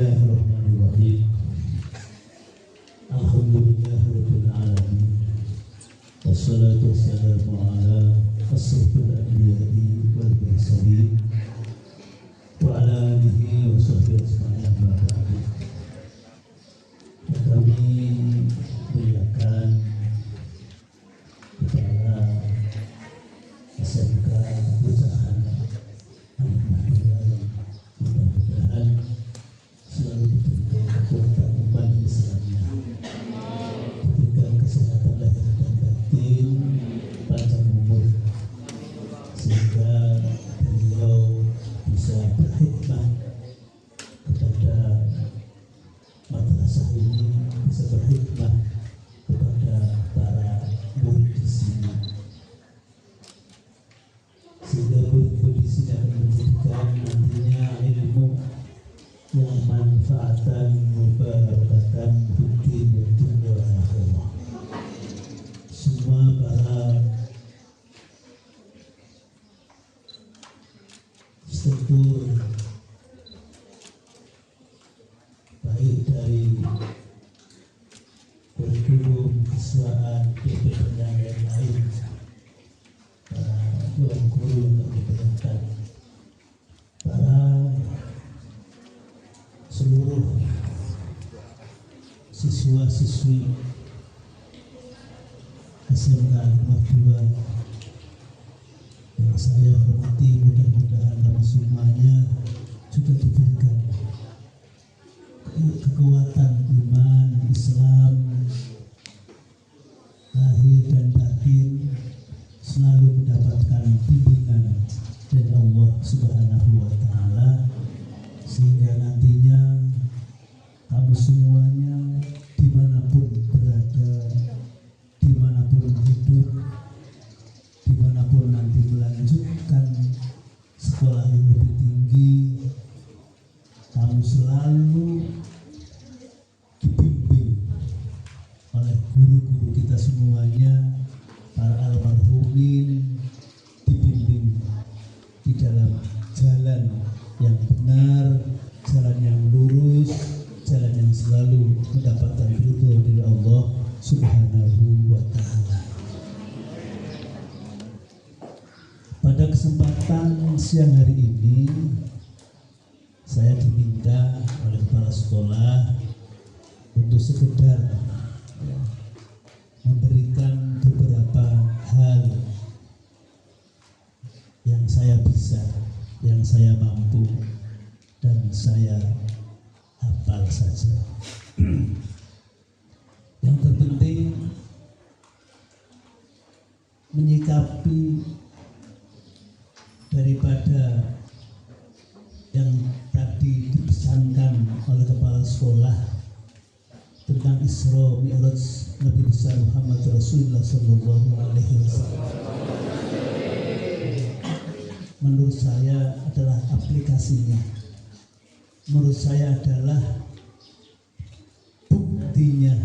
Bismillahirrahmanirrahim. Alhamdulillahirabbil alamin. Wassalatu wassalamu ala asyrofil anbiya'i wal mursalin wa ala alihi wa sahbihi ajma'in amma ba'du. Kami muliakan kepada SMK Usaha mudah-mudahan selalu diberikan kekuatan umat Islamnya, diberikan kesehatan lahir dan batin, panjang umur, sehingga beliau bisa berkhidmat kepada madrasah ini, bisa berkhidmat kepada para murid di sini, sehingga murid-murid di sini akan menjadikan nantinya ilmu yang manfaatan mubarakatan fiddin wa dunya wal akhirah. Semua para struktur baik dari kurikulum, kesiswaan, dan yang lain-lain, para guru yang terlibat, para seluruh siswa-siswi SMK Al-Mahduwa yang saya hormati, mudah-mudahan kami semuanya juga diberikan kekuatan iman Islam lahir dan batin, selalu mendapatkan bimbingan dari Allah Subhanahu wa Ta'ala, sehingga nantinya kamu semuanya dimanapun berada, dimanapun hidup, dimanapun nanti melanjutkan sekolah yang lebih tinggi, kamu selalu dibimbing oleh guru-guru kita semuanya, para almarhumin, dibimbing di dalam jalan yang benar, jalan yang lurus, jalan yang selalu mendapatkan ridho dari Allah Subhanahu wa Ta'ala. Pada kesempatan siang hari ini, saya diminta oleh kepala sekolah untuk sekedar memberikan beberapa hal yang saya bisa, yang saya mampu, dan saya hafal saja. Yang terpenting menyikapi daripada yang tadi dipesankan oleh kepala sekolah tentang Isra Mi'raj Nabi besar Muhammad Rasulullah Sallallahu Alaihi Wasallam. Menurut saya adalah aplikasinya. Menurut saya adalah buktinya,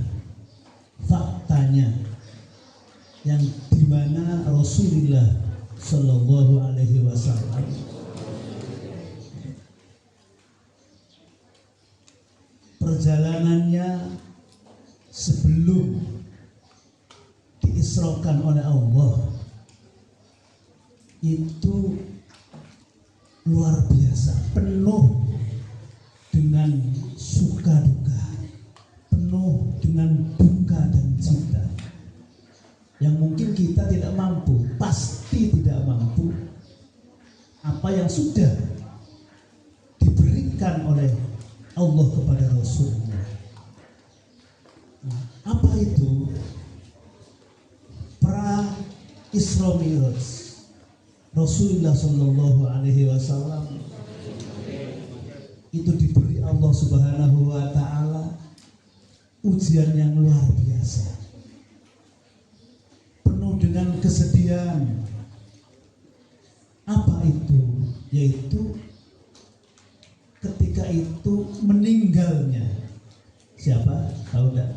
faktanya, yang dimana Rasulullah Sallallahu Alaihi Wasallam perjalanannya sebelum diisrokan oleh Allah itu luar biasa, penuh dengan suka duka, penuh dengan duka dan cinta, yang mungkin kita tidak mampu, pasti tidak mampu apa yang sudah diberikan oleh Allah kepada Rasulnya. Apa itu? Pra Isra Mi'raj Rasulullah Sallallahu Alaihi Wasallam itu diberi Allah Subhanahu wa Ta'ala ujian yang luar biasa, penuh dengan kesedihan. Apa itu? Yaitu ketika itu meninggalnya siapa? Tahu enggak?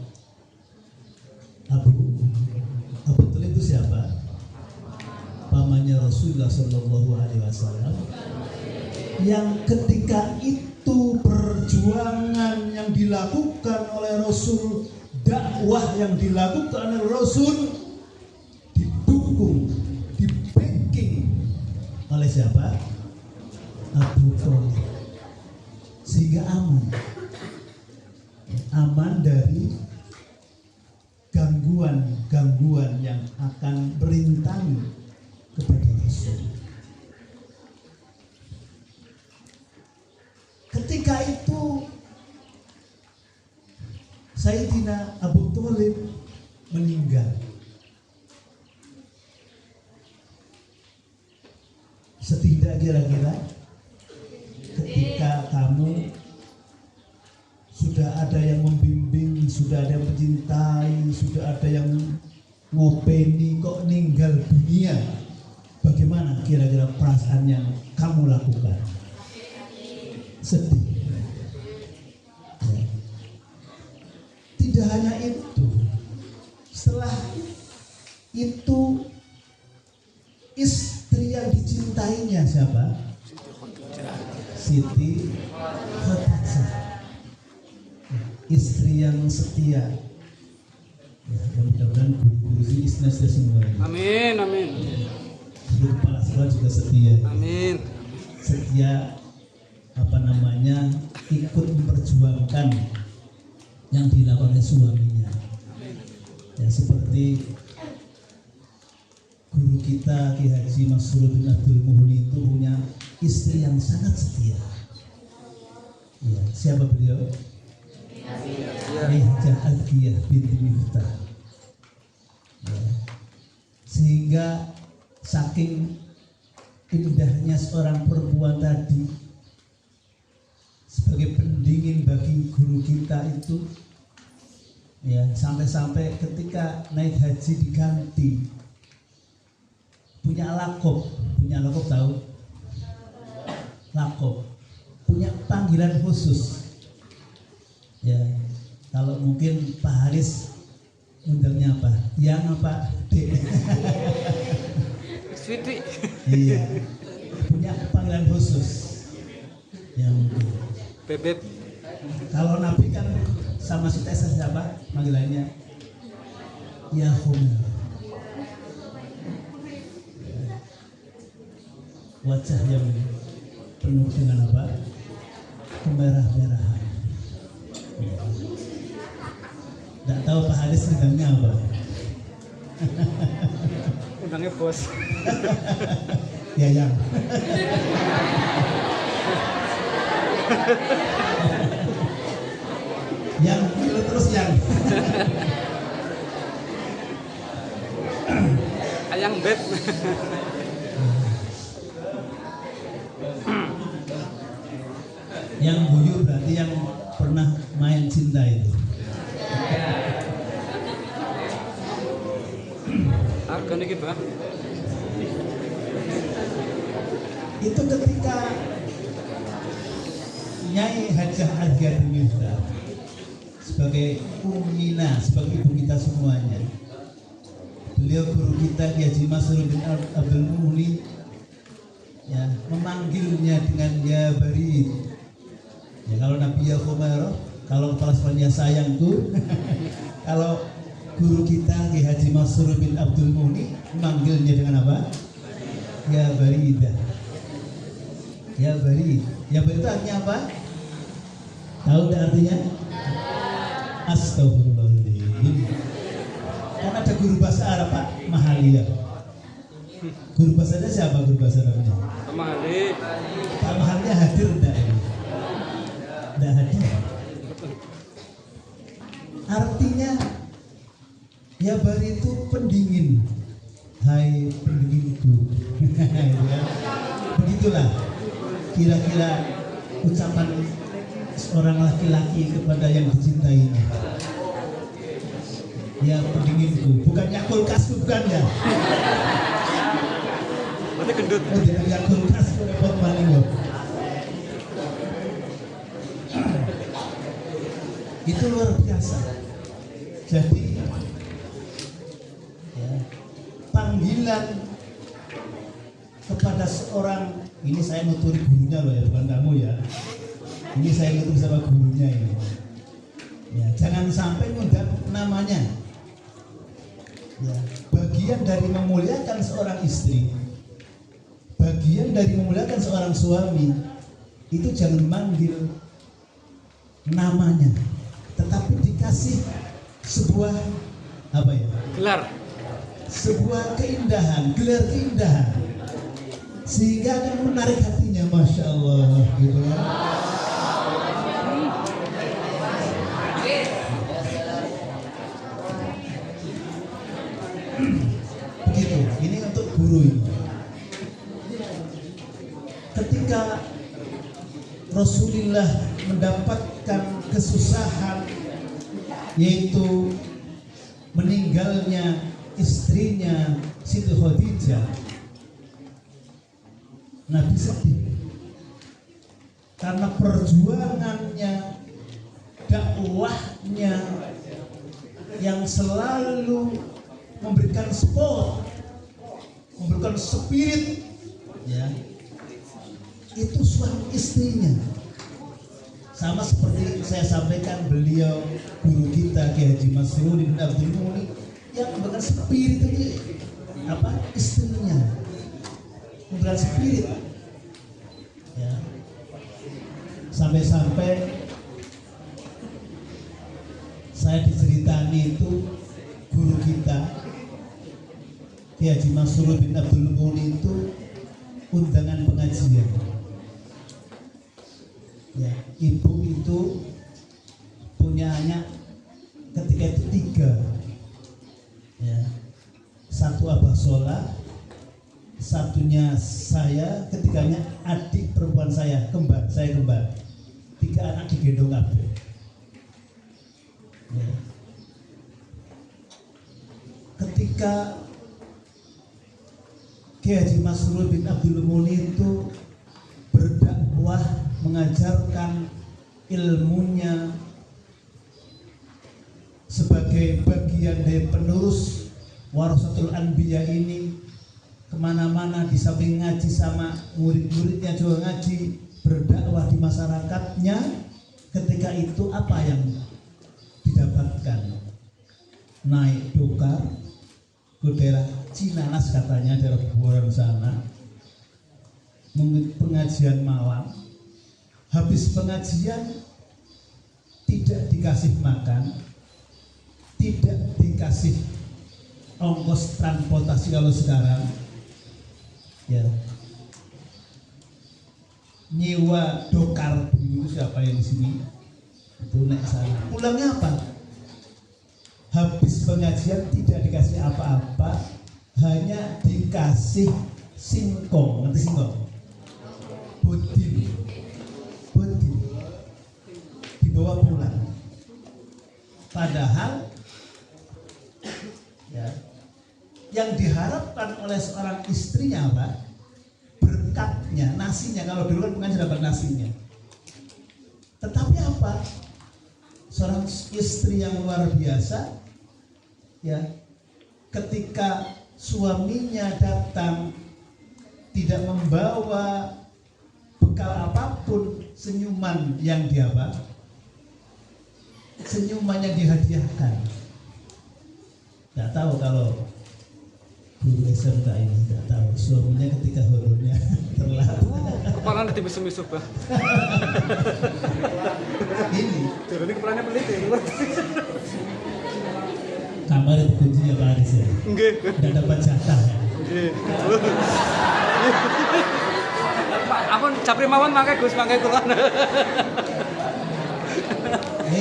Abu Talib itu siapa? Pamannya Rasulullah Sallallahu Alaihi Wasallam, yang ketika itu itu perjuangan yang dilakukan oleh Rasul, dakwah yang dilakukan oleh Rasul didukung, di-backing oleh siapa? Abu Thalib. Sehingga aman dari gangguan yang akan merintangi kepada Rasul. Ketika itu Sayyidina Abu Thalib meninggal. Sedih tidak kira-kira ketika kamu sudah ada yang membimbing, sudah ada yang mencintai, sudah ada yang ngopeni, kok meninggal dunia? Bagaimana kira-kira perasaan yang kamu lakukan? Sedih. Ya. Tidak hanya itu, setelah itu istri yang dicintainya siapa? Siti Khadijah, istri yang setia. Ya, mudah-mudahan guru-guru ini istilah semua. Amin, amin. Guru kepala sekolah juga setia. Amin. Setia ikut memperjuangkan yang dilakukan oleh suaminya. Ya, seperti guru kita Ki Haji Masrur bin Abdul Muhni itu punya istri yang sangat setia. Ya, siapa beliau? Hajah Alfiyah binti Miftah. Ya. Sehingga saking indahnya seorang perempuan tadi sebagai pendingin bagi guru kita itu, ya, sampai-sampai ketika naik haji diganti punya lakob tahu? Lakob, punya panggilan khusus. Ya, kalau mungkin Pak Haris undangnya apa? Yang apa? Dek. Sweetie. Iya, punya panggilan khusus. Yang Bebek. kalau Nabi kan sama si Tesa siapa? Panggilannya ya Humar. Wajah yang penuh dengan apa? Kemerah-merahan. Tidak tahu Pak Haris undangnya apa? Undangnya bos. Ya yang. Yang terus yang. Ayang beb. Yang guyu berarti yang pernah main cinta itu. Harga nih Pak. Itu ketika Nyai Hajah Alfiyah binti Miftah sebagai umina, sebagai ibu kita semuanya, beliau guru kita Ki Haji Masrur bin Abdul Muhni, ya, memanggilnya dengan ya Barid. Ya, kalau Nabi ya Khomero, kalau kepala sekolahnya sayangku. Kalau guru kita Ki Haji Masrur bin Abdul Muhni memanggilnya dengan apa? Ya Baridah. Ya Barid. Ya Barid itu artinya apa? Tahu tidak artinya? Astagfirullahaladzim. Kan ada guru bahasa Arab Pak Mahalia. Guru bahasanya siapa guru bahasa Arabnya? Pak Mahali. Pak Mahalia hadir enggak ini? Enggak hadir. Artinya ya Barid itu pendingin. Hai pendinginku. Ya. Begitulah kira-kira ucapan seorang laki-laki kepada yang dicintainya. Ya pendinginku, bukannya kulkas, bukan ya? Berarti gendut. Oh, tidak ya kulkas, repot paling loh. Itu luar biasa. Jadi ya, panggilan kepada seorang, ini saya nuturi gurunya loh ya, bukan kamu ya. Ini saya ketemu sama gurunya ini. Ya, jangan sampai ngundang namanya. Ya, bagian dari memuliakan seorang istri, bagian dari memuliakan seorang suami itu jangan manggil namanya, tetapi dikasih sebuah apa ya? Gelar. Sebuah keindahan, gelar keindahan, sehingga akan menarik hatinya, masya Allah, gitu ya. Begitu. Ini untuk guru ini. Ketika Rasulullah mendapatkan kesusahan, yaitu meninggalnya istrinya Siti Khadijah, Nabi sedih karena perjuangannya, dakwahnya yang selalu memberikan support, memberikan spirit, ya, itu suami istrinya. Sama seperti saya sampaikan, beliau guru kita Kiai Haji Masrur bin Abdul Muhni yang memberikan spirit itu apa? Istrinya memberikan spirit, ya. Sampai-sampai saya diceritani itu guru kita Kiai Haji Masrur bin Abdul Muhni itu undangan pengajian. Ya, ibu itu punya anak ketika itu 3, ya, 1 Abah Sola, satunya saya, ketiganya adik perempuan saya kembar, 3 anak digendong kabeh. Ya. Ketika Kiai Haji Masrur bin Abdul Muhni itu berdakwah, mengajarkan ilmunya sebagai bagian dari penerus warasatul anbiya ini, kemana-mana di samping ngaji sama murid-muridnya juga ngaji, berdakwah di masyarakatnya. Ketika itu apa yang didapatkan? Naik dokar ke daerah Cinanas, katanya daerah Buaran sana, pengajian malam. Habis pengajian tidak dikasih makan, tidak dikasih ongkos transportasi kalau sekarang, ya, nyewa dokar dulu. Siapa yang di sini itu naik sana, pulangnya apa? Habis pengajian tidak dikasih apa-apa, hanya dikasih singkong. Nanti singkong budin dibawa pulang. Padahal, ya, yang diharapkan oleh seorang istrinya apa? Berkatnya, nasinya. Kalau dulu kan pengajian dapat nasinya. Tetapi apa? Seorang istri yang luar biasa, ya, ketika suaminya datang tidak membawa bekal apapun, senyuman yang dia apa? Senyuman yang dihadiahkan. Nggak tahu kalau guru SMK ini, nggak tahu suaminya ketika horornya terlalu Kepala nanti misu-misu bah. ini Jadi kepalanya peliti. kamar dikunci ya Pak Aris ya, Nggih. nggak dapat jatah ya. Nggih. Ampun capri mawon mangke Gus, mangke kula. Ya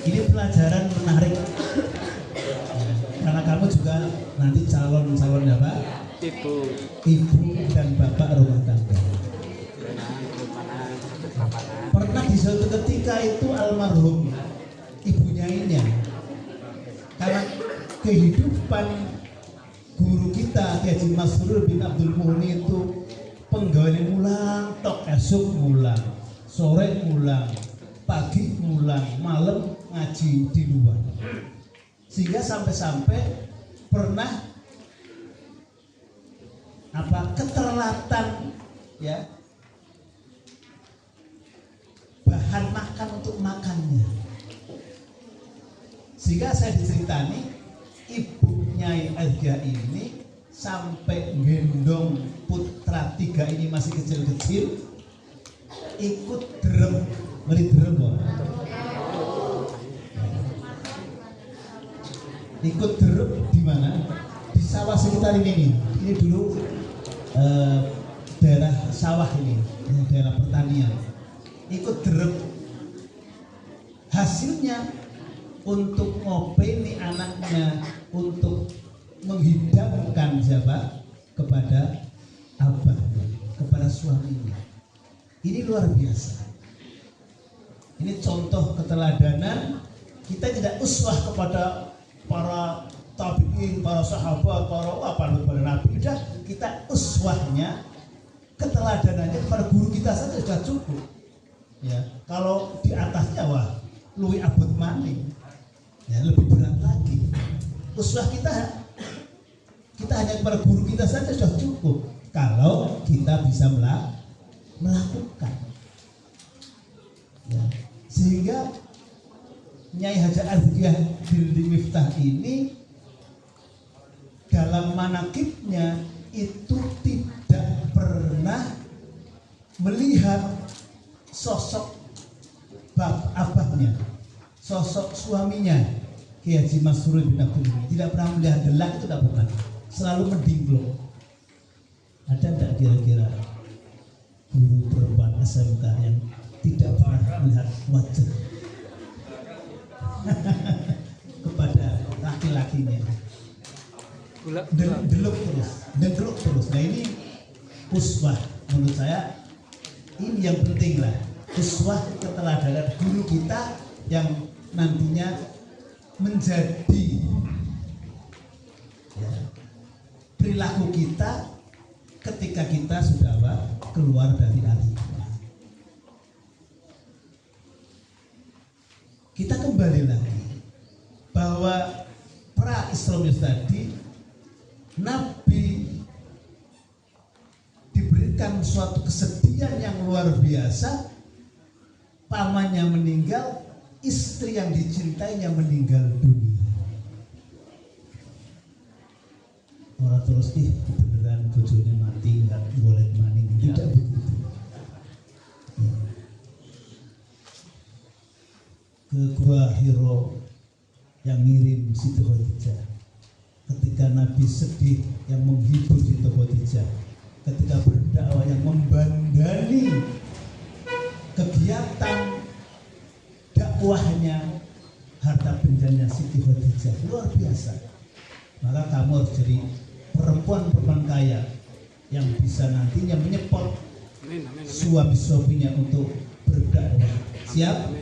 ini pelajaran menarik, karena kamu juga nanti calon apa? Ibu dan bapak rumah tangga. Pernah di suatu ketika itu almarhum ibunya ini, karena kehidupan guru kita Kiai Haji Masrur bin Abdul Muhni itu penggawe mulang, tok esuk mulang, sore mulang, pagi mulang, malam ngaji di luar. Sehingga sampai-sampai pernah apa keterlatan, ya, bahan makan untuk makannya. Sehingga saya diceritani ibu Nyai Elga ini sampai gendong putra 3 ini masih kecil-kecil, ikut derem, beli derem kok. Ikut derem di mana? Di sawah sekitar ini. Ini dulu daerah sawah ini, daerah pertanian. Ikut derem. Hasilnya untuk ngopeni anaknya, untuk menghidangkan siapa? Kepada abahnya, kepada suaminya. Ini luar biasa. Ini contoh keteladanan. Kita tidak uswah kepada para tabi'in, para sahabat, para nabi. Udah, kita uswahnya, keteladanannya kepada guru kita saja sudah cukup. Ya, kalau di atasnya wah, luwih abot maning. Ya, lebih berat lagi. Uswah kita hanya kepada guru kita saja sudah cukup. Kalau kita bisa melakukan. Ya, sehingga Nyai Haja Azkiyah Binti Miftah ini dalam manakibnya itu tidak pernah melihat sosok abahnya, sosok suaminya Kiai Haji Masrur bin Abdul Muhyi, tidak pernah melihat gelak, itu tidak pernah, selalu mendingklok. Ada tidak kira-kira guru perempuan SMK yang tidak pernah melihat wajah kepada laki-lakinya? Deluk terus. Nah ini uswah, menurut saya ini yang penting lah. Uswah keteladanan guru kita yang nantinya menjadi ya, perilaku kita ketika kita sudah keluar dari agama. Kita kembali lagi bahwa pra Islamis tadi Nabi diberikan suatu kesedihan yang luar biasa. Pamannya meninggal, istri yang dicintainya meninggal dunia. Orang terus beneran bojone mati nggak boleh maning, tidak begitu. Ya. Ke Gua Hiro yang ngirim Siti Khadijah, ketika Nabi sedih yang menghibur Siti Khadijah, ketika berdakwah yang membandani kegiatan dakwahnya, harta bendanya Siti Khadijah luar biasa. Maka kamu harus jadi perempuan kaya yang bisa nantinya menyepot suami-suaminya untuk berdakwah. Siap?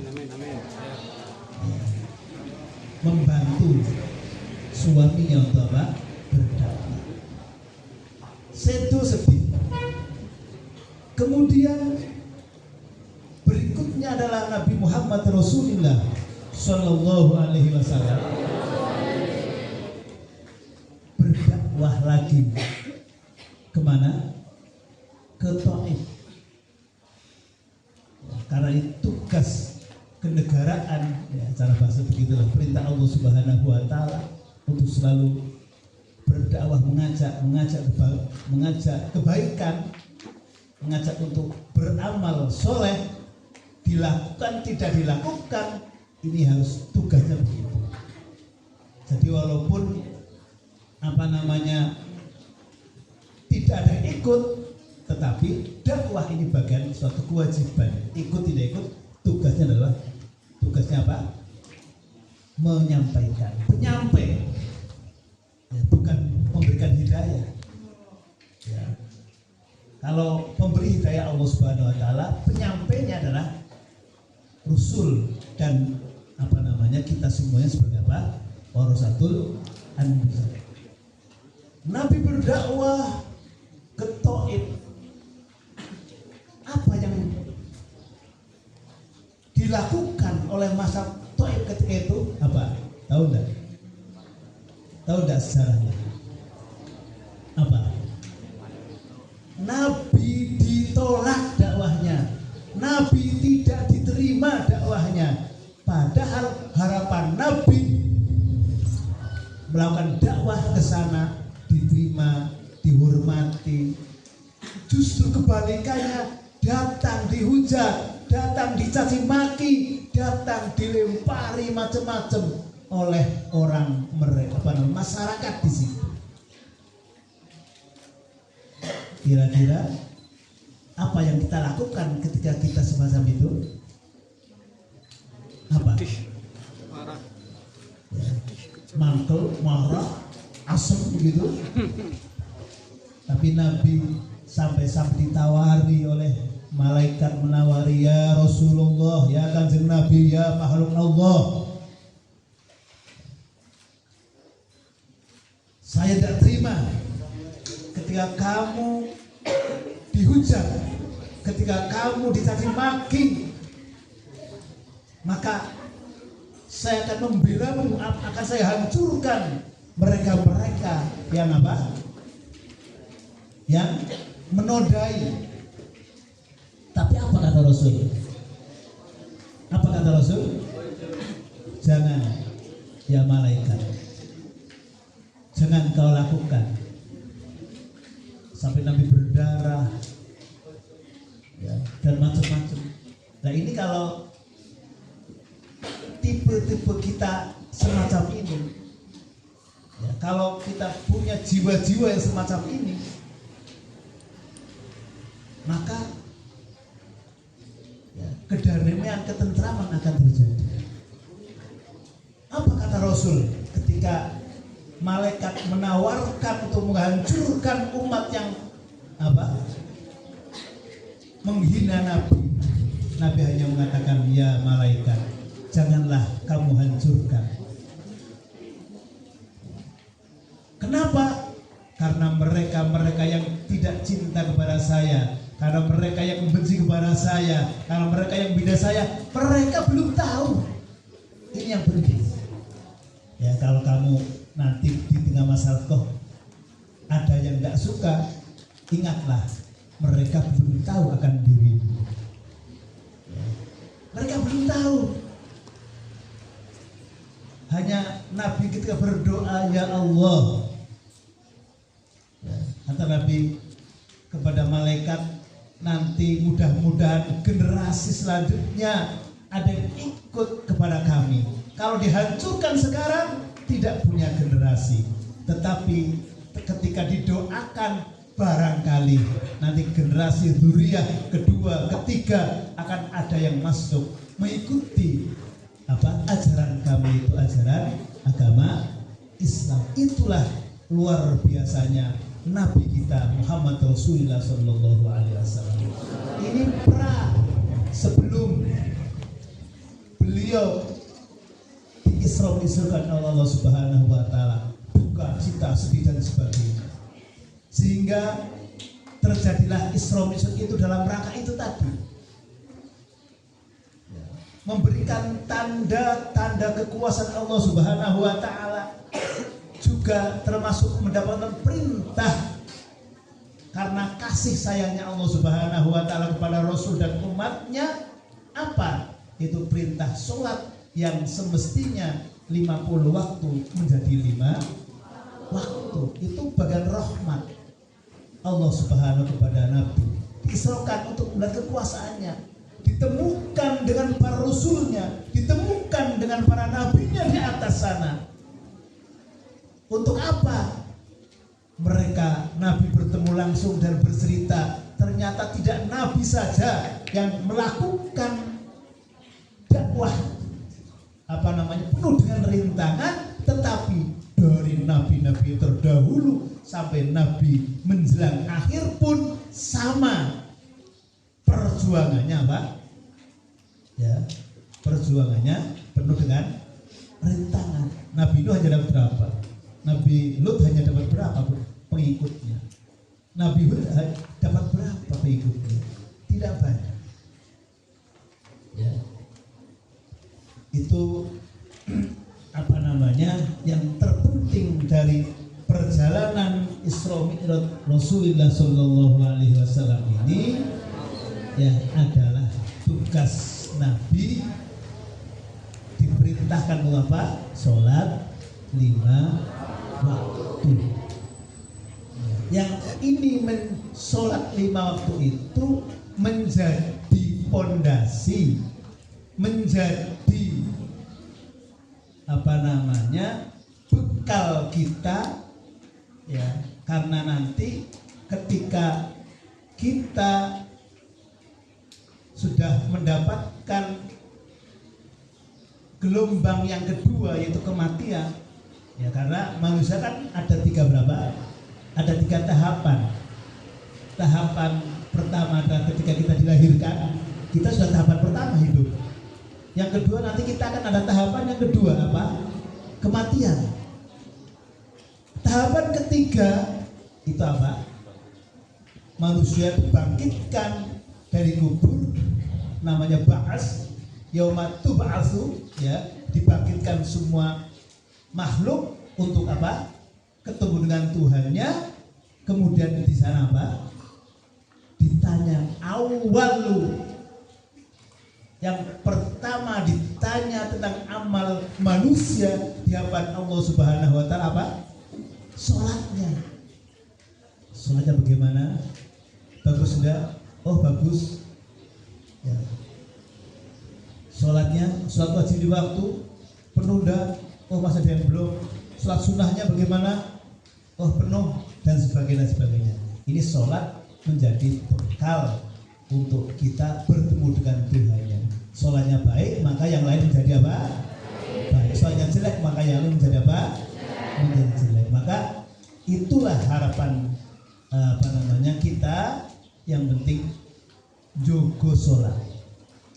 Membantu suaminya untuk apa? Berdakwah. Sedo sedih. Kemudian berikutnya adalah Nabi Muhammad Rasulullah Sallallahu Alaihi Wasallam berdakwah lagi kemana? Ke Taif. Karena itu tugas kenegaraan, ya, cara bahasa begitulah, perintah Allah Subhanahu Wa Taala untuk selalu berdakwah, mengajak kebaikan, mengajak untuk beramal soleh, dilakukan tidak dilakukan, ini harus tugasnya begitu. Jadi walaupun tidak ada yang ikut, tetapi dakwah ini bagian suatu kewajiban. Ikut tidak ikut, tugasnya adalah apa? Menyampaikan, penyampai, ya, bukan memberikan hidayah. Ya. Kalau pemberi hidayah Allah Subhanahu Wa Taala, penyampainya adalah Rasul dan kita semuanya sebagai apa? Warasatul Anbiya. Nabi berdakwah ke Taif. Apa yang dilakukan oleh masa Taif ketika itu? Apa? Tahu enggak? Tahu enggak sejarahnya? Apa? Nabi ditolak dakwahnya. Nabi tidak diterima melakukan dakwah ke sana diterima, dihormati. Justru kebalikannya, datang dihujat, datang dicaci maki, datang dilempari macam-macam oleh orang mereka, masyarakat di situ. Kira-kira apa yang kita lakukan ketika kita semacam itu? Apa? Ya, mantel, marah, asem begitu. Tapi Nabi sampai ditawari oleh malaikat, menawari, ya Rasulullah, ya Kanjeng Nabi, ya makhluk Allah, saya tidak terima ketika kamu dihujat, ketika kamu dicaci maki, maka saya akan membelamu, akan saya hancurkan mereka-mereka yang apa? Yang menodai. Tapi apa kata Rasul? Apa kata Rasul? Jangan, ya malaikat, jangan kau lakukan. Sampai Nabi berdarah, ya, dan macam-macam. Nah ini kalau tipe-tipe kita semacam ini, ya, kalau kita punya jiwa-jiwa yang semacam ini, maka ya, kedamaian, ketentraman akan terjadi. Apa kata Rasul ketika malaikat menawarkan untuk menghancurkan umat yang apa? Menghina Nabi. Nabi hanya mengatakan, ya malaikat, janganlah kamu hancurkan. Kenapa? Karena mereka yang tidak cinta kepada saya, karena mereka yang membenci kepada saya, karena mereka yang beda saya, mereka belum tahu. Ini yang penting. Ya, kalau kamu nanti di tengah masalah ada yang tidak suka, ingatlah mereka belum tahu akan dirimu. Ya, mereka belum tahu. Hanya Nabi ketika berdoa, ya Allah, ya, kata Nabi kepada malaikat, nanti mudah-mudahan generasi selanjutnya ada yang ikut kepada kami. Kalau dihancurkan sekarang tidak punya generasi, tetapi ketika didoakan barangkali nanti generasi dzurriyyah kedua, ketiga akan ada yang masuk mengikuti apa ajaran kami, itu ajaran agama Islam. Itulah luar biasanya Nabi kita Muhammad Rasulullah Sallallahu Alaihi Wasallam. Ini sebelum beliau diisra-mi'rajkan oleh Allah Subhanahu Wa Taala, duka, cita, sedih dan sebagainya, sehingga terjadilah Isra-Mi'raj itu dalam rangka itu tadi, memberikan tanda-tanda kekuasaan Allah Subhanahu Wa Taala, juga termasuk mendapatkan perintah karena kasih sayangnya Allah Subhanahu Wa Taala kepada Rasul dan umatnya. Apa itu? Perintah sholat yang semestinya 50 waktu menjadi 5 waktu. Itu bagian rahmat Allah Subhanahu kepada Nabi. Diisrakan untuk melihat kekuasaannya, ditemukan dengan para rasulnya, ditemukan dengan para nabinya di atas sana. Untuk apa? Mereka Nabi bertemu langsung dan bercerita. Ternyata tidak Nabi saja yang melakukan dakwah penuh dengan rintangan, tetapi dari nabi-nabi terdahulu sampai nabi menjelang akhir pun sama perjuangannya, Pak. Ya, perjuangannya penuh dengan rintangan. Nabi Nuh hanya dapat berapa? Nabi Lut hanya dapat berapa pengikutnya? Nabi Hud dapat berapa pengikutnya? Tidak banyak. Ya. Itu yang terpenting dari perjalanan Isra Mi'raj Rasulullah Sallallahu Alaihi Wasallam ini ya adalah tugas Nabi diperintahkan apa? Sholat 5 waktu. Yang ini sholat 5 waktu itu menjadi pondasi, menjadi bekal kita, ya, karena nanti ketika kita sudah mendapatkan gelombang yang kedua yaitu kematian, ya, karena manusia kan ada 3 tahapan. Tahapan pertama adalah ketika kita dilahirkan, kita sudah tahapan pertama hidup. Yang kedua nanti kita akan ada tahapan yang kedua apa? Kematian. Tahapan ketiga itu apa? Manusia dibangkitkan dari kubur, namanya ba'as, yauma tub'atsu, ya, dibangkitkan semua makhluk untuk apa? Ketemu dengan Tuhannya. Kemudian di sana apa? Ditanya awalu, yang pertama ditanya tentang amal manusia di hadapan Allah Subhanahu wa taala apa? Sholatnya. Sholatnya bagaimana? Bagus enggak? Oh bagus. Ya. Sholatnya, sholat wajib di waktu, penuh enggak? Oh masih ada yang belum. Sholat sunnahnya bagaimana? Oh penuh, dan sebagainya. Ini sholat menjadi bekal untuk kita bertemu dengan Tuhannya. Sholatnya baik, maka yang lain menjadi apa? Baik. Sholatnya jelek, maka yang lain menjadi apa? Menjadi jelek. Maka itulah harapan kita. Yang penting jogo sholat.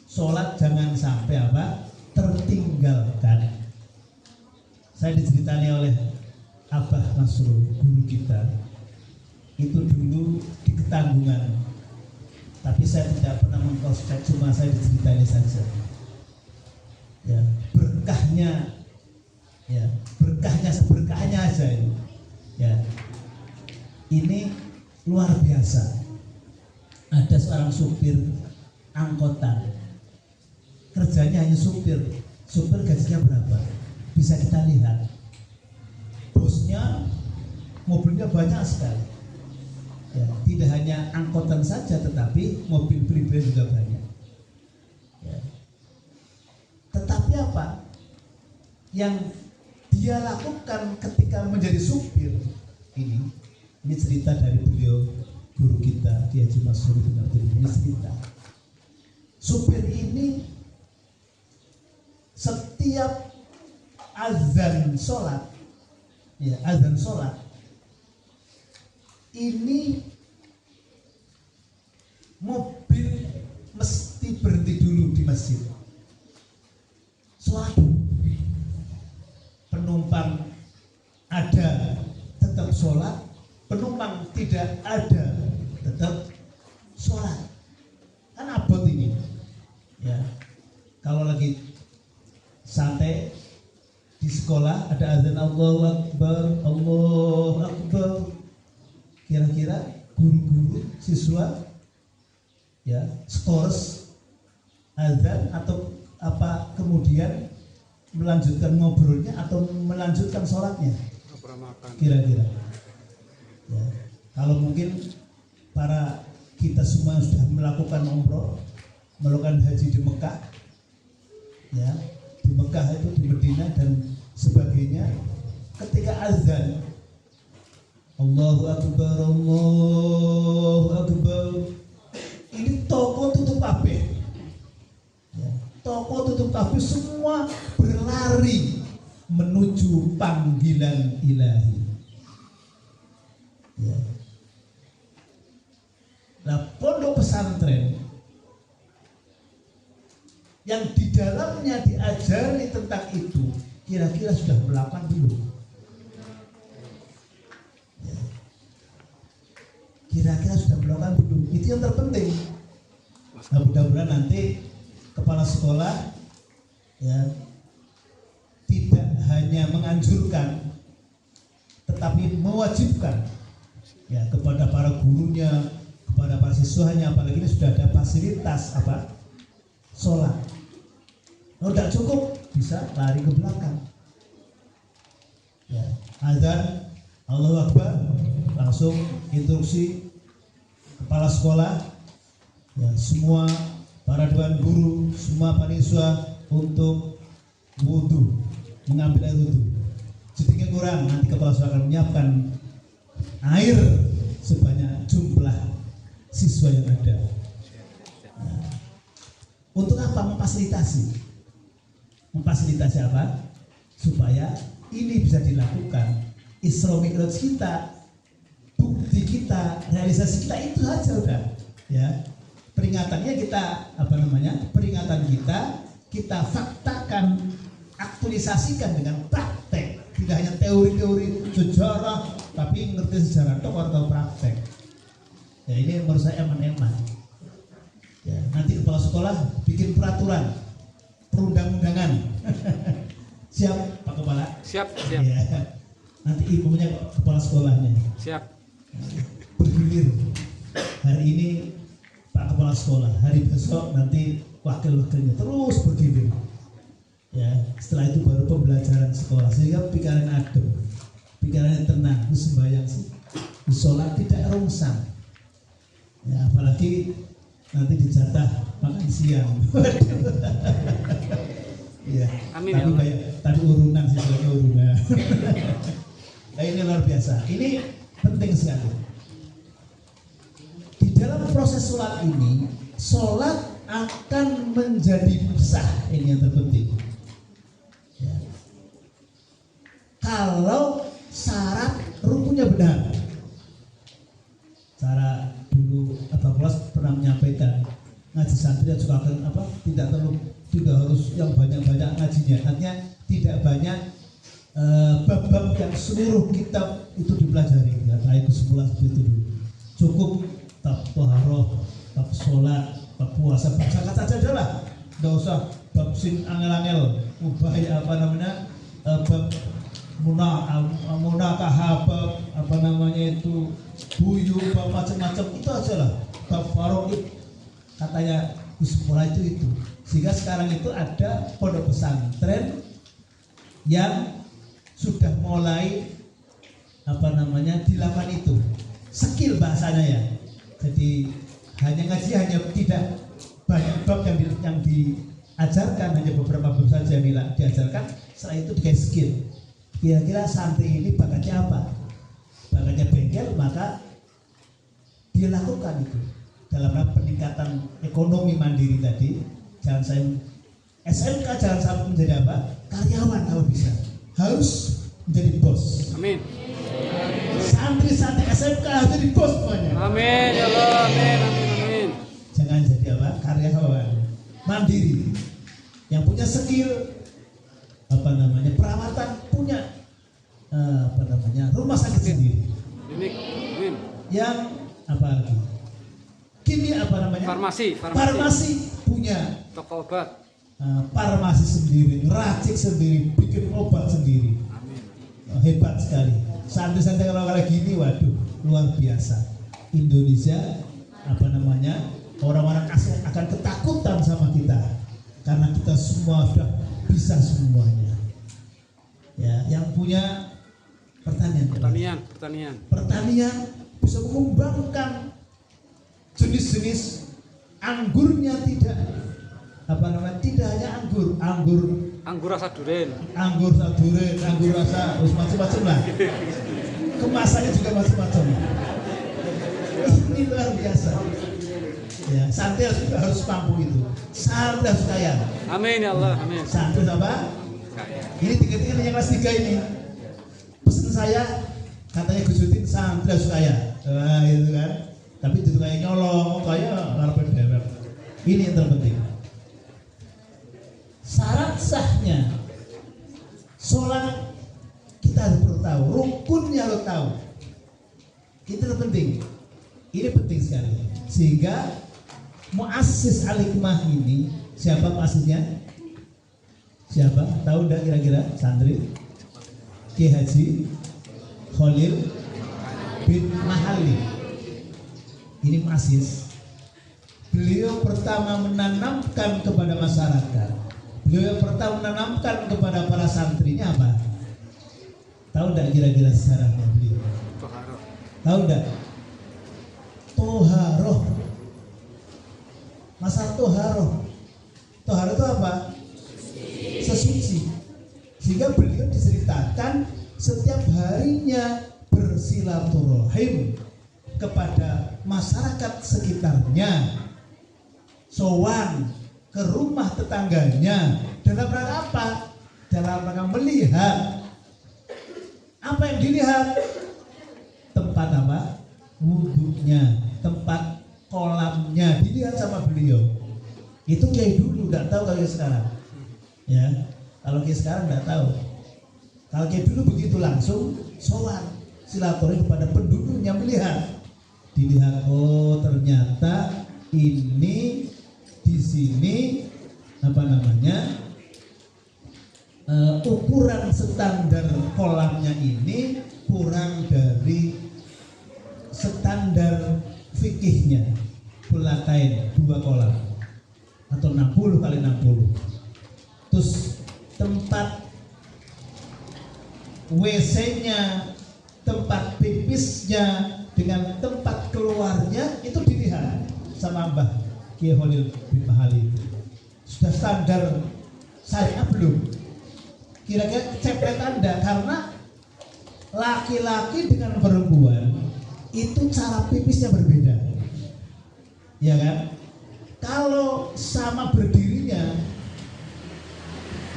Sholat jangan sampai apa? Tertinggalkan. Saya diceritani oleh Abah Masrur, guru kita. Itu dulu di Ketanggungan. Tapi saya tidak pernah mengkostek, cuma saya diceritani saja. Ya, berkahnya seberkahnya aja ini. Ya. Ini luar biasa. Ada seorang supir angkutan. Kerjanya hanya supir. Supir gajinya berapa? Bisa kita lihat. Bosnya mobilnya banyak sekali. Ya, tidak hanya angkutan saja, tetapi mobil pribadi juga banyak. Ya. Tetapi apa yang dia lakukan ketika menjadi supir ini cerita dari beliau, guru kita Kiai Haji Masrur bin Abdul. Ini cerita supir ini setiap azan sholat, ya, azan sholat ini mobil mesti berhenti dulu di masjid. Sholat, penumpang ada tetap sholat, penumpang tidak ada tetap sholat. Kan abot ini, ya. Kalau lagi santai di sekolah ada azan Allahu Akbar, Allahu Akbar. Kira-kira guru-guru siswa, ya, skors azan atau apa kemudian melanjutkan ngobrolnya atau melanjutkan sholatnya? Kira-kira. Ya, kalau mungkin para kita semua sudah melakukan umroh, melakukan haji di Mekah, ya, di Mekah itu, di Medina dan sebagainya, ketika azan Allahu Akbar, Allahu Akbar, ini toko tutup kabeh, ya, toko tutup kabeh, semua berlari menuju panggilan ilahi. Ya. Nah, pondok pesantren yang di dalamnya diajari tentang itu, kira-kira sudah melakukan belum? Ya. Kira-kira sudah melakukan belum? Itu yang terpenting. Nah, mudah-mudahan nanti kepala sekolah, ya, tidak hanya menganjurkan, tetapi mewajibkan, ya, kepada para gurunya, kepada para siswanya, apalagi ini sudah ada fasilitas apa? Sholat. Kalau tidak cukup bisa lari ke belakang. Ya. azan, Allahu Akbar, langsung instruksi kepala sekolah, ya, semua para dewan guru, semua panitia untuk wudhu, mengambil air wudhu. Sedikit kurang, nanti kepala sekolah akan menyiapkan air sebanyak jumlah siswa yang ada. Nah, untuk apa? Memfasilitasi apa? Supaya ini bisa dilakukan. Isra Mi'raj kita, bukti kita, realisasi kita itu aja udah, ya. Peringatannya kita peringatan kita faktakan, aktualisasikan dengan praktek. Tidak hanya teori-teori sejarah, tapi ngerti sejarah atau praktek. Ya, ini menurut saya eman-eman. Ya, nanti kepala sekolah bikin peraturan perundang-undangan. Siap Pak Kepala? Siap. Ya. Nanti ibunya kepala sekolahnya. Siap. Bergilir. Hari ini Pak Kepala Sekolah, hari besok nanti wakil-wakilnya terus bergilir. Ya, setelah itu baru pembelajaran sekolah, sehingga pikiran adem, pikirannya tenang, sembahyang sih, sholat tidak rungsang. Ya, apalagi nanti dijatah makan siang. Ya, Amin, tapi urunan sih, urunan. Nah, ini luar biasa. Ini penting sekali. Di dalam proses sholat ini, sholat akan menjadi sah. Ini yang terpenting. Ya. Kalau syarat rukunnya benar. Cara dulu Abah Kelas pernah menyampaikan, ngaji santri juga akan tidak harus yang banyak-banyak ngajinya. Artinya tidak banyak bab-bab yang seluruh kitab itu dipelajari, ya, kayak kesimpulan seperti itu dulu. Cukup bab toharoh, bab sholat, bab puasa, bab zakat saja lah. Nggak usah bab sin angel-angel, bab munakah, bab itu buyu, bab macam-macam, itu aja lah. Bab faraid, katanya kesimpulan itu. Sehingga sekarang itu ada pondok pesantren yang sudah mulai dilakukan itu skill bahasanya, ya. Jadi hanya tidak banyak bab yang diajarkan, hanya beberapa bab saja yang diajarkan. Setelah itu dikasih skill. Kira-kira santri ini bakatnya apa? Bakatnya bengkel, maka dia lakukan itu dalam rangka peningkatan ekonomi mandiri tadi. Jangan saya SMK jangan sampai menjadi apa? Karyawan kalau bisa. Harus menjadi bos. Amin. Santri-santri SMK harus jadi bos semuanya. Amin ya Allah. Amin. Jangan jadi apa? Karyawan mandiri yang punya skill, perawatan, punya rumah sakit sendiri. Amin. Yang lagi? Kimia Farmasi punya toko obat. Farmasi sendiri, racik sendiri, bikin obat sendiri. Amin. Hebat sekali. Santri-santri kalau gini, waduh, luar biasa. Indonesia, orang-orang asing akan ketakutan sama kita karena kita semua sudah bisa semuanya. Ya, yang punya pertanian bisa mengembangkan jenis-jenis anggurnya, tidak hanya anggur rasa durian, anggur rasa macam-macam lah. Kemasannya juga macam-macam. Ini luar biasa. Ya, santri harus mampu itu. Santri harus kaya. Amin ya Allah. Amin. Santri apa? Ini tiga-tiga yang kelas 3 ini. Pesan saya, katanya Gus Yudin, santri harus kaya. Nah, itu kan. Tapi itu kayak nyolong, kayak ngarepin dewek. Ini yang terpenting. Syarat sahnya sholat kita harus perlu tahu, rukunnya harus tahu. Itu terpenting. Ini penting sekali. Sehingga muassis Al-Hikmah ini, siapa muassisnya? Siapa? Tahu enggak kira-kira? Santri? Ki Haji Khalil bin Mahali. Ini muassis. Beliau pertama menanamkan kepada masyarakat. Beliau pertama menanamkan kepada para santrinya apa? Tahu enggak kira-kira sejarahnya beliau? Toharoh. Tahu enggak? Toharoh. Masa toharoh. Toharoh itu apa? Sesuci. Sehingga beliau diceritakan setiap harinya bersilaturahim kepada masyarakat sekitarnya, sowan ke rumah tetangganya. Dalam rangka apa? Dalam rangka melihat. Apa yang dilihat? Tempat apa? Wudhunya, tempat kolamnya dilihat sama beliau. Itu kayak dulu, nggak tahu kalau sekarang. Ya, kalau kayak sekarang nggak tahu. Kalau kayak dulu begitu langsung sowan silaturahim kepada penduduknya, melihat. Dilihat, oh ternyata ini di sini apa namanya? Ukuran standar kolamnya ini kurang dari standar fikihnya, pulatain 2 kolam atau 60 kali 60. Terus tempat WC-nya, tempat pipisnya dengan tempat keluarnya itu dilihat sama Mbah Kiai Khalil bin Mahali. Sudah standar syariah belum? Kira-kira cepet Anda, karena laki-laki dengan perempuan itu cara pipisnya berbeda, ya kan? Kalau sama berdirinya,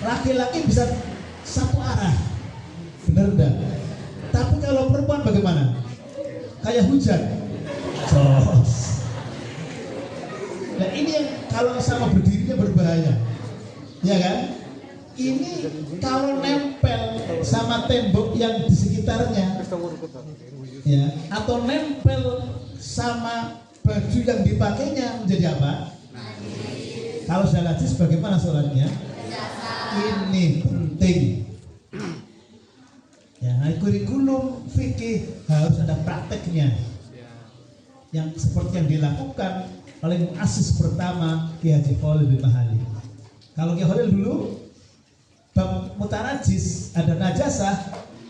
laki-laki bisa satu arah, benar enggak? Tapi kalau perempuan bagaimana? Kayak hujan. Jos. Nah ini yang kalau sama berdirinya berbahaya, ya kan? Ini kalau nempel sama tembok yang di sekitarnya, ya, atau nempel sama baju yang dipakainya menjadi apa? Kalau sudah najis bagaimana sholatnya? Ini penting. Ya, kurikulum fikih harus ada prakteknya. Yang seperti yang dilakukan oleh muassis pertama Kiai Haji Khalil bin Mahali. Kalau Kiai Khalil dulu bab mutanajis, ada najasah,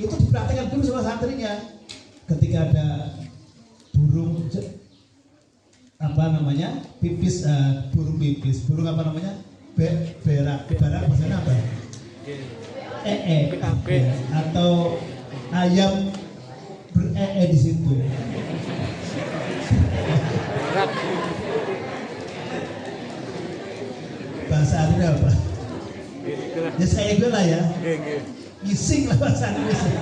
itu dipraktekkan dulu sama santrinya. Ketika ada burung apa namanya? Pipis, burung pipis, burung apa namanya? Berak bahasanya apa? Atau ayam di situ. Bahasa Arabnya apa? Ya saya gue lah ya. Ngising lah bahasa Indonesia.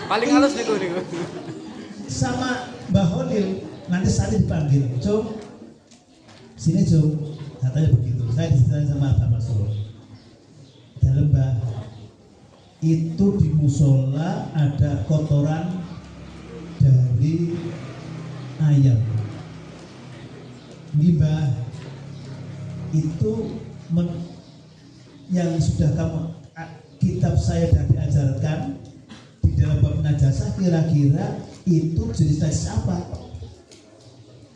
Paling halus niku. Sama Mbah Khalil nanti saya dipanggil, "Cung, sini Cung." Katanya begitu. Saya ditanya sama Pak Masrur. Dalam Mbah, itu di musola ada kotoran dari ayam. Ini Mbah, itu yang sudah kamu kitab saya sudah diajarkan di dalam bab najasah, kira-kira itu jenis najis apa?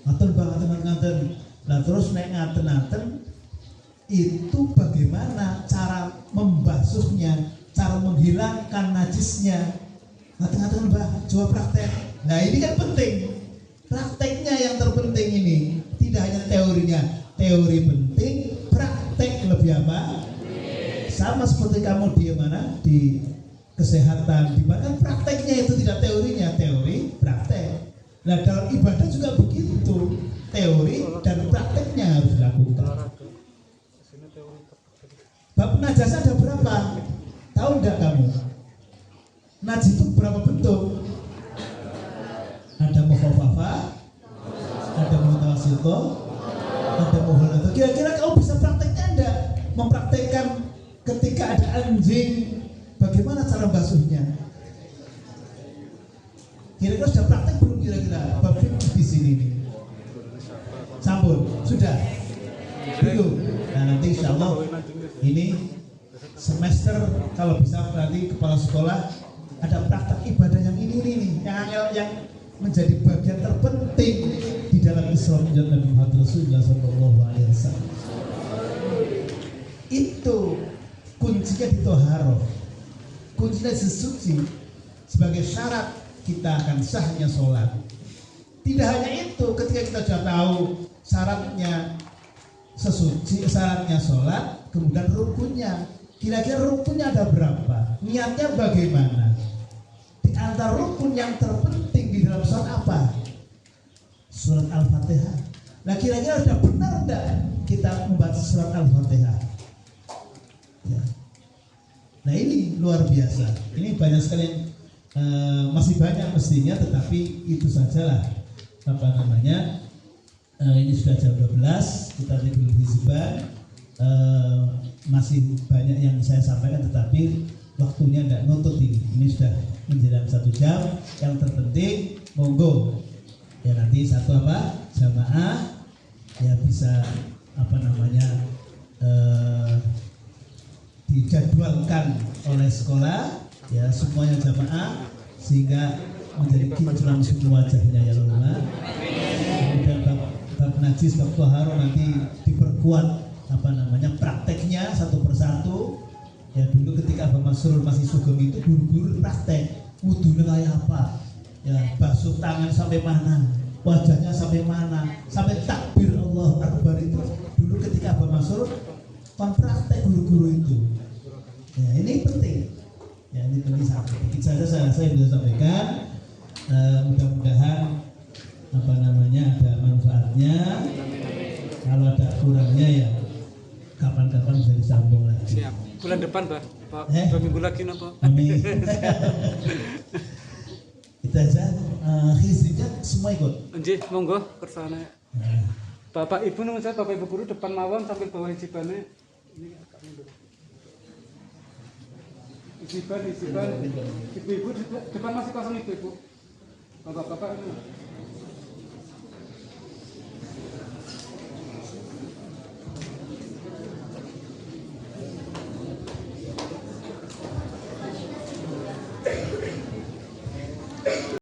Ngaten. Nah terus naik ngaten itu bagaimana cara membasuhnya, cara menghilangkan najisnya? Ngaten Mbah, coba praktek. Nah ini kan penting, prakteknya yang terpenting ini, tidak hanya teorinya. Teori penting, praktek lebih apa? Sama seperti kamu di mana? Di kesehatan, di mana prakteknya itu tidak teorinya, teori, praktek. Nah dalam ibadah juga begitu, teori dan prakteknya harus dilakukan. Bab najasa ada berapa? Tahu enggak kamu? Najis itu berapa bentuk? Ada mukhafafah, ada mutawassithah, ada mughalladzah. Kira-kira kamu bisa prakteknya enggak? Mempraktekkan ketika ada anjing, bagaimana cara basuhnya? Kira-kira sudah praktek belum kira-kira? Bab di sini nih. Sampun, sudah? Belum. Nah nanti insya Allah ini semester kalau bisa nanti kepala sekolah ada praktek ibadah yang ini nih, yang menjadi bagian terpenting di dalam Isra Mi'raj Nabi Muhammad Rasulullah SAW. Itu kuncinya di toharoh, kuncinya sesuci. sebagai syarat kita akan sahnya sholat. Tidak hanya itu, ketika kita sudah tahu syaratnya sesuci, syaratnya sholat, kemudian rukunnya. Kira-kira rukunnya ada berapa? Niatnya bagaimana? Di antara rukun yang terpenting di dalam sholat apa? Surat Al-Fatihah. Nah kira-kira sudah benar enggak kita membaca surat Al-Fatihah? Ya. Nah ini luar biasa. Ini banyak sekali yang masih banyak mestinya, tetapi itu sajalah apa namanya. Ini sudah jam 12, kita tidur hizban. Masih banyak yang saya sampaikan, tetapi waktunya tidak nuntut ini. Ini sudah menjelang 1 jam. Yang terpenting monggo ya nanti satu apa jamaah ya bisa apa namanya dijadwalkan oleh sekolah ya semuanya jamaah sehingga menjadi kinclong semua wajahnya ya Allah. Kemudian bab najis, bab toharo nanti diperkuat apa namanya prakteknya satu persatu. Ya dulu ketika Abah Masrur masih sugeng itu guru-guru praktek wudunya kayak apa, ya basuh tangan sampai mana, wajahnya sampai mana, sampai takbir Allah Akbar itu dulu ketika Abah Masrur praktek guru-guru itu. Ya ini penting. Ya ini penting sangat. Sedikit saja saya bisa sampaikan. Mudah-mudahan apa namanya ada manfaatnya. Kalau ada kurangnya ya kapan-kapan bisa disambung lagi. Siap. Bulan depan, Pak. 2 minggu lagi napa? Amin. Kita aja hizibnya semua ikut. Nggih, monggo kersane. Nah. Bapak Ibu nunggu saya, Bapak Ibu guru depan mawon sambil bawa hijibane. Ini agak mundur. Hijiban. Ibu-ibu depan masih kosong Ibu. Bapak-bapak ini.